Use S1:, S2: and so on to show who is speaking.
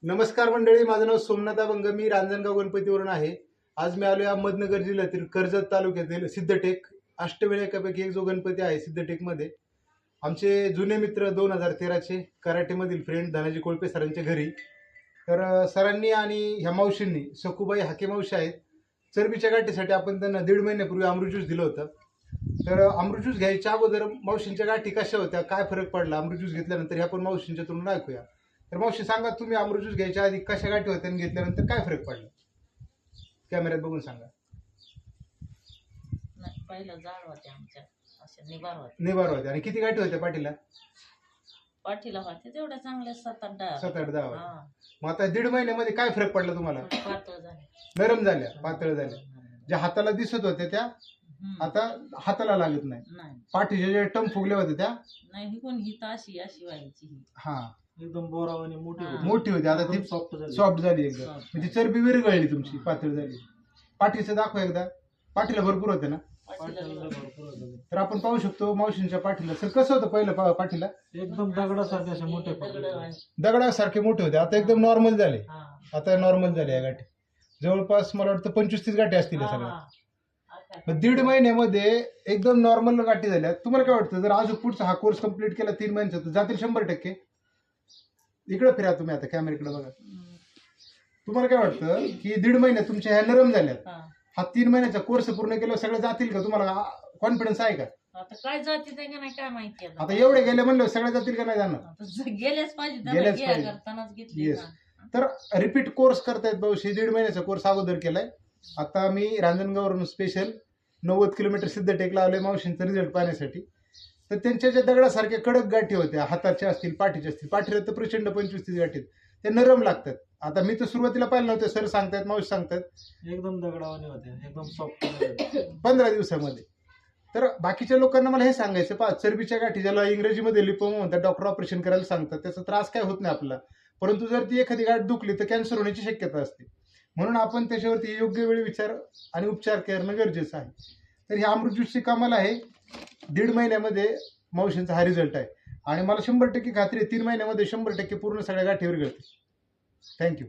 S1: नमस्कार मंडळी, माझं नाव सोमनाथ अभंग. मी रांजणगाव गणपतीवरून आहे. आज मी आलो अहमदनगर जिल्ह्यातील कर्जत तालुक्यातील सिद्धटेक अष्टविनायकापैकी एक जो गणपती आहे सिद्धटेकमध्ये. आमचे जुने मित्र 2013चे कराटेमधील फ्रेंड धनाजी कोळपे सरांच्या घरी. तर सरांनी आणि ह्या मावशींनी सखूबाई हाके मावशी आहेत, चरबीच्या गाठीसाठी आपण त्यांना 1.5 महिन्यापूर्वी अमृत ज्यूस दिलं होतं. तर अमृत ज्यूस घ्यायच्या अगोदर मावशींच्या गाठी कशा होत्या, काय फरक पडला अमृत ज्यूस घेतल्यानंतर, हे आपण मावशींच्या तोंडून ऐकूया. तर मावशी सांगा, तुम्ही अमृत ज्यूस घ्यायच्या आधी कशा गाठी होत्या आणि घेतल्यानंतर काय फरक पडला, कॅमेऱ्यात बघून सांगा.
S2: नाही, पहिलं जाड होते आमच्या, असे निबार होते.
S1: निबार होत्या. आणि किती गाठी होत्या पाठीला?
S2: पाठीला होते तेवढ्या चांगल्या 7-8
S1: 7-8-10 होत्या. मग आता 1.5 महिन्यामध्ये काय फरक पडला तुम्हाला?
S2: पातळ झाले,
S1: नरम झाल्या, पातळ झाल्या. ज्या हाताला दिसत होत्या त्या आता हाताला लागत नाही. पाठीच्या ज्या टम फुगल्या होत्या त्या
S2: नाही, ही कोण ही अशी अशी व्हायची.
S1: हा,
S3: एकदम बोरावानी
S1: मोठी होती. आता ती सॉफ्ट झाली एकदम. म्हणजे चरबी विरघळली तुमची, पातळ झाली. पाठीचं दाखवा एकदा. पाठीला भरपूर होते ना? तर आपण पाहू शकतो मावशींच्या पाठीला. सर कसं होतं पहिलं पाठीला?
S3: एकदम दगडासारखे असे मोठे
S1: दगडासारखे मोठे होते. आता एकदम नॉर्मल झाले. आता नॉर्मल झाले या गाठी. जवळपास मला वाटतं 25-30 गाठी असतील सगळ्या. 1.5 महिन्यामध्ये एकदम नॉर्मल गाठी झाल्या. तुम्हाला काय वाटतं, जर अजून पुढचा हा कोर्स कम्प्लीट केला 3 महिन्याचा तर जातील 100%? इकडे फिरा तुम्ही, आता कॅमेऱ्याकडे बघा. तुम्हाला काय वाटतं की 1.5 महिन्यात तुमच्या ह्या नरम झाल्यात, हा 3 महिन्याचा कोर्स पूर्ण केल्यावर सगळं जातील का? तुम्हाला कॉन्फिडन्स आहे का?
S2: आता काय जाती ते का नाही काय माहिती.
S1: आता एवढे गेले म्हणलं सगळ्या जातील का नाही जाणार?
S2: गेलेच पाहिजे,
S1: गेलेच पाहिजे.
S2: करतानाच घेतली.
S1: येस. तर रिपीट कोर्स करतायत भाऊशी. 1.5 महिन्याचा कोर्स अगोदर केलाय. आता मी रांजणगाववरून स्पेशल 90 किलोमीटर सिद्धटेकला आलोय मावशींचा रिझल्ट पाहण्यासाठी. तर त्यांच्या ज्या दगडासारख्या कडक गाठी होत्या, हाताच्या असतील, पाठीच्या असतील, पाठीला तर प्रचंड 25-30 गाठी, ते नरम लागतात. आता मी तर सुरुवातीला पाहिलं नव्हतं. सर सांगतायत, मावशी सांगतात
S3: एकदम दगडावानी होते, एकदम सॉफ्ट
S1: 15 दिवसामध्ये. तर बाकीच्या लोकांना मला हे सांगायचं, पहा, चरबीच्या गाठी ज्याला इंग्रजीमध्ये लिपोमा म्हणतात, डॉक्टर ऑपरेशन करायला सांगतात, त्याचा त्रास काय होत नाही आपल्याला. परंतु जर ती एखादी गाठ दुखली तर कॅन्सर होण्याची शक्यता असते. म्हणून आपण त्याच्यावरती योग्य वेळी विचार आणि उपचार करणं गरजेचं आहे. तर ही अमृत ज्यूसची कमाल आहे. 1.5 महिन्यामध्ये मावशींचा हा रिझल्ट आहे. आणि मला 100% खात्री आहे 3 महिन्यामध्ये 100% पूर्ण सगळ्या गाठीवर गळते. थँक्यू.